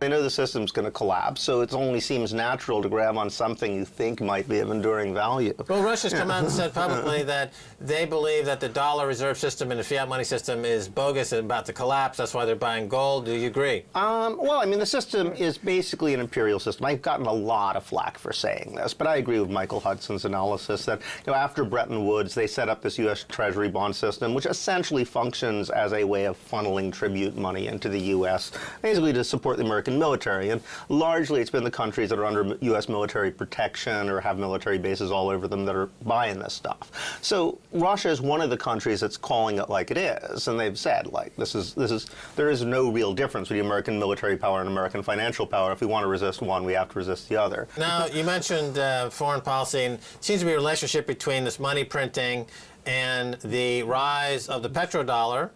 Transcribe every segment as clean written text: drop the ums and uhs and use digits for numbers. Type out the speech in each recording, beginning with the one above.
They know the system's going to collapse, so it only seems natural to grab on something you think might be of enduring value. Well, Russia's come out and said publicly that they believe that the dollar reserve system and the fiat money system is bogus and about to collapse. That's why they're buying gold. Do you agree? Well, I mean, the system is basically an imperial system. I've gotten a lot of flack for saying this, but I agree with Michael Hudson's analysis that, after Bretton Woods, they set up this U.S. Treasury bond system, which essentially functions as a way of funneling tribute money into the U.S., basically to support the American military. And largely, it's been the countries that are under U.S. military protection or have military bases all over them that are buying this stuff. So Russia is one of the countries that's calling it like it is, and they've said, like, there is no real difference between American military power and American financial power. If we want to resist one, we have to resist the other. Now, you mentioned foreign policy, and it seems to be a relationship between this money printing and the rise of the petrodollar.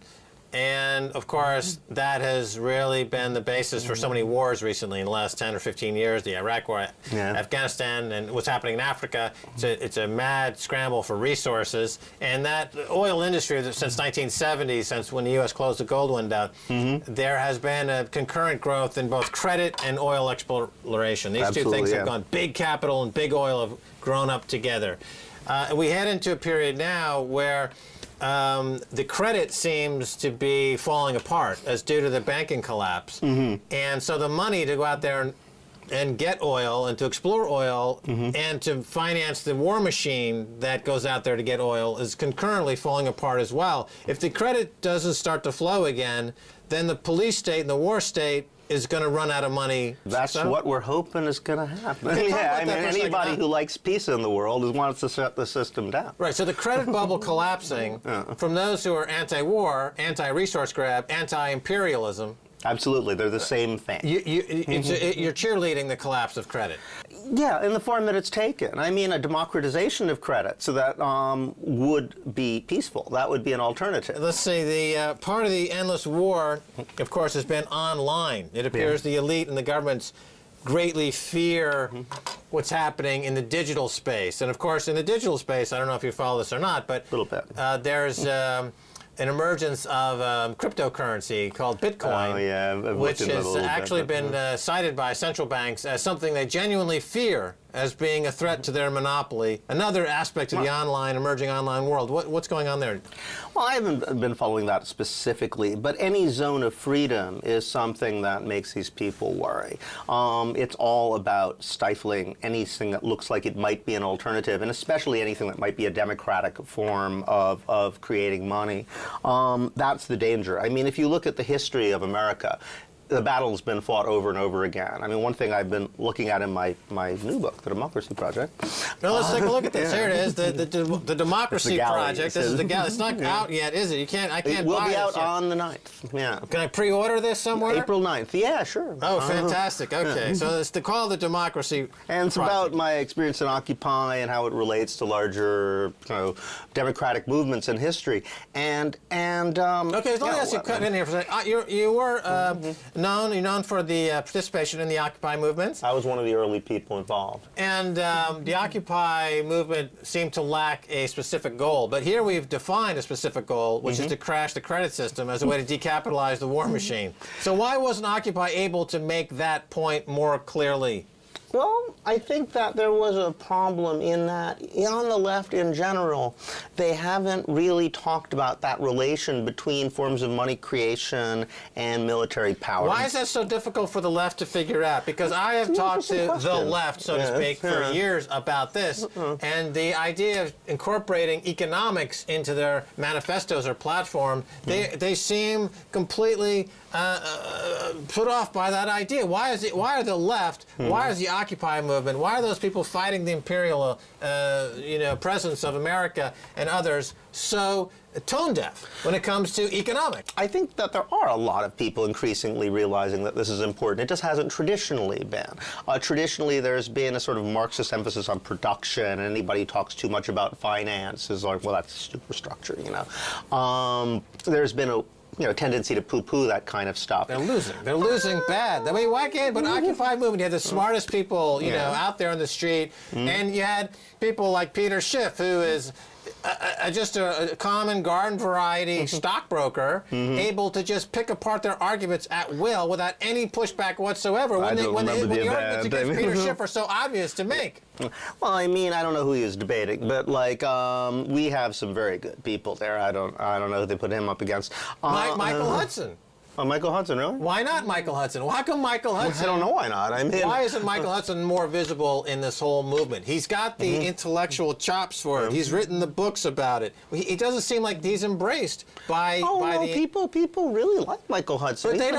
And, of course, that has really been the basis for so many wars recently in the last 10 or 15 years, the Iraq War, Afghanistan, and what's happening in Africa. It's a mad scramble for resources. And that oil industry, since 1970, since when the U.S. closed the gold window, there has been a concurrent growth in both credit and oil exploration. These two things have gone. Big capital and big oil have grown up together. We head into a period now where the credit seems to be falling apart as due to the banking collapse. And so the money to go out there and get oil and to explore oil and to finance the war machine that goes out there to get oil is concurrently falling apart as well. If the credit doesn't start to flow again, then the police state and the war state is going to run out of money. That's what we're hoping is going to happen. Yeah, I mean, anybody who likes peace in the world wants to shut the system down. Right, so the credit bubble collapsing from those who are anti-war, anti-resource grab, anti-imperialism. Absolutely, they're the same thing. You're cheerleading the collapse of credit. Yeah, in the form that it's taken. I mean, a democratization of credit, so that would be peaceful. That would be an alternative. Let's see, the part of the endless war, of course, has been online. It appears the elite and the governments greatly fear what's happening in the digital space. And of course, in the digital space, I don't know if you follow this or not, but a little bit. There's an emergence of cryptocurrency called Bitcoin, which has actually been cited by central banks as something they genuinely fear as being a threat to their monopoly. Another aspect of the emerging online world. What's going on there? Well, I haven't been following that specifically, but any zone of freedom is something that makes these people worry. It's all about stifling anything that looks like it might be an alternative, and especially anything that might be a democratic form of creating money. That's the danger. I mean, if you look at the history of America, the battle's been fought over and over again. I mean, one thing I've been looking at in my new book, The Democracy Project. No, let's take a look at this. Here it is, the Democracy Project. This is the galley. It's not out yet, is it? I can't buy it. It will be out on the 9th. Yeah. Can I pre-order this somewhere? April 9th. Yeah, sure. Oh, fantastic. Okay, so it's called The Democracy And it's Project. about my experience in Occupy and how it relates to larger, democratic movements in history. And okay, let me ask you, cut in here for a second. You were you're known for the participation in the Occupy movement. I was one of the early people involved. And the Occupy movement seemed to lack a specific goal. But here we've defined a specific goal, which is to crash the credit system as a way to decapitalize the war machine. So why wasn't Occupy able to make that point more clearly? Well, I think that there was a problem in that, on the left in general, they haven't really talked about that relation between forms of money creation and military power. Why is that so difficult for the left to figure out? Because I have talked to the left, so to speak, for years about this, and the idea of incorporating economics into their manifestos or platform, they seem completely put off by that idea. Why are the left, why is the Occupy movement, why are those people fighting the imperial presence of America and others so tone deaf when it comes to economics? I think that there are a lot of people increasingly realizing that this is important. It just hasn't traditionally been. Traditionally, there's been a sort of Marxist emphasis on production, and anybody who talks too much about finance is like, well, that's superstructure, There's been a tendency to poo-poo that kind of stuff. They're losing. They're losing bad. I mean, why can't? But Occupy movement, you had the smartest people, out there on the street, and you had people like Peter Schiff, who is just a common garden variety stockbroker able to just pick apart their arguments at will without any pushback whatsoever when the arguments against Peter Schiff are so obvious to make. Well, I mean, I don't know who he was debating, but like we have some very good people there. I don't know who they put him up against. Michael Hudson. Oh, Michael Hudson, really? Why not Michael Hudson? How come Michael Hudson? I don't know why not. I mean, why isn't Michael Hudson more visible in this whole movement? He's got the intellectual chops for it. He's written the books about it. He doesn't seem like he's embraced by the people really like Michael Hudson. But they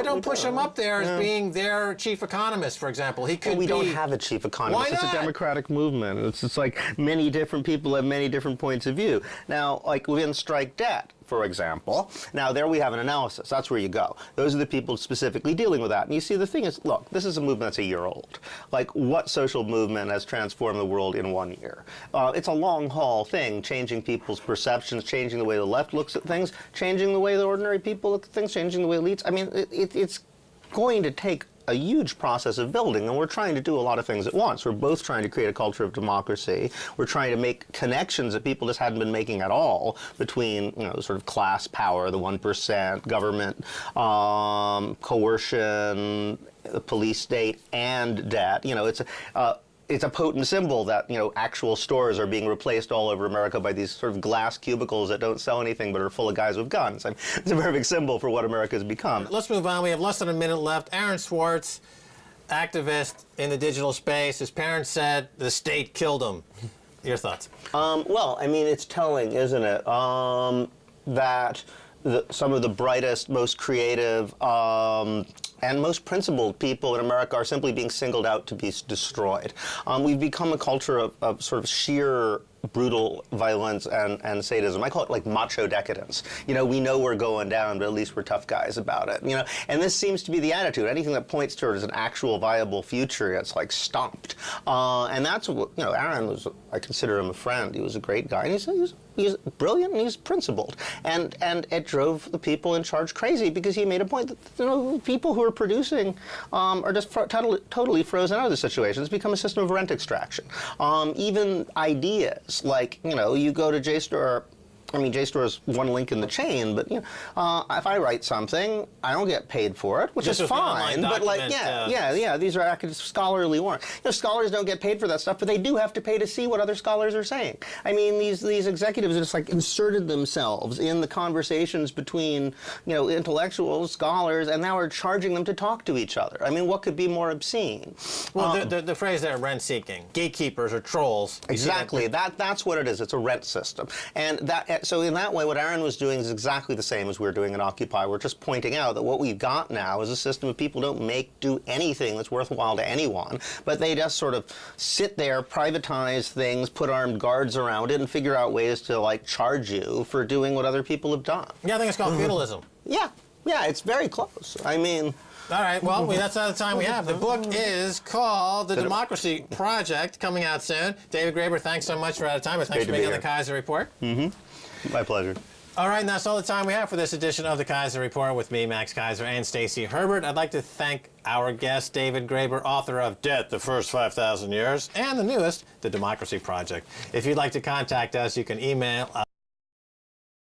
don't push him up there as being their chief economist, for example. He could we don't have a chief economist. Why not? It's a democratic movement. It's just like many different people have many different points of view. Now, like within strike debt, for example. Now, there we have an analysis. That's where you go. Those are the people specifically dealing with that. And you see, the thing is, look, this is a movement that's a year old. Like, what social movement has transformed the world in 1 year? It's a long-haul thing, changing people's perceptions, changing the way the left looks at things, changing the way the ordinary people look at things, changing the way elites. I mean, it's going to take a huge process of building, and we're trying to do a lot of things at once. We're both trying to create a culture of democracy. We're trying to make connections that people just hadn't been making at all between, you know, sort of class power, the 1%, government, coercion, the police state, and debt. You know, it's a potent symbol that, you know, actual stores are being replaced all over America by these sort of glass cubicles that don't sell anything but are full of guys with guns. I mean, it's a very big symbol for what America has become. Let's move on. We have less than a minute left. Aaron Swartz, activist in the digital space. His parents said the state killed him. Your thoughts? Well, I mean, it's telling, isn't it, that some of the brightest, most creative, and most principled people in America are simply being singled out to be destroyed. We've become a culture of sort of sheer brutal violence and sadism. I call it like macho decadence. You know, we know we're going down, but at least we're tough guys about it. You know, and this seems to be the attitude. Anything that points towards an actual viable future, it's like stomped. And that's what, you know, Aaron was, I consider him a friend. He was a great guy, and he's brilliant and he's principled. And it drove the people in charge crazy because he made a point that, you know, people who are producing are just totally frozen out of the situation. It's become a system of rent extraction. Even ideas like, you know, you go to JSTOR. I mean, JSTOR is one link in the chain, but you know, if I write something, I don't get paid for it, which is fine. But like, yeah, these are scholarly work. You know, scholars don't get paid for that stuff, but they do have to pay to see what other scholars are saying. I mean, these executives just like inserted themselves in the conversations between, you know, intellectuals, scholars, and now are charging them to talk to each other. I mean, what could be more obscene? Well, the phrase there, rent-seeking, gatekeepers or trolls. Exactly. That's what it is. It's a rent system, and that. So in that way, what Aaron was doing is exactly the same as we're doing at Occupy. We're just pointing out that what we've got now is a system of people don't do anything that's worthwhile to anyone, but they just sort of sit there, privatize things, put armed guards around it, and figure out ways to like charge you for doing what other people have done. Yeah, I think it's called feudalism. Yeah, it's very close. I mean. All right, well, that's all the time we have. The book is called The Democracy Project, coming out soon. David Graeber, thanks so much for out of time, but thanks for being on the Keiser Report. My pleasure. All right, and that's all the time we have for this edition of the Keiser Report with me, Max Keiser, and Stacey Herbert. I'd like to thank our guest, David Graeber, author of Debt, The First 5,000 Years, and the newest, The Democracy Project. If you'd like to contact us, you can email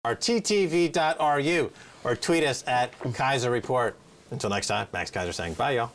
our ttv.ru or tweet us at Keiser Report. Until next time, Max Keiser saying bye, y'all.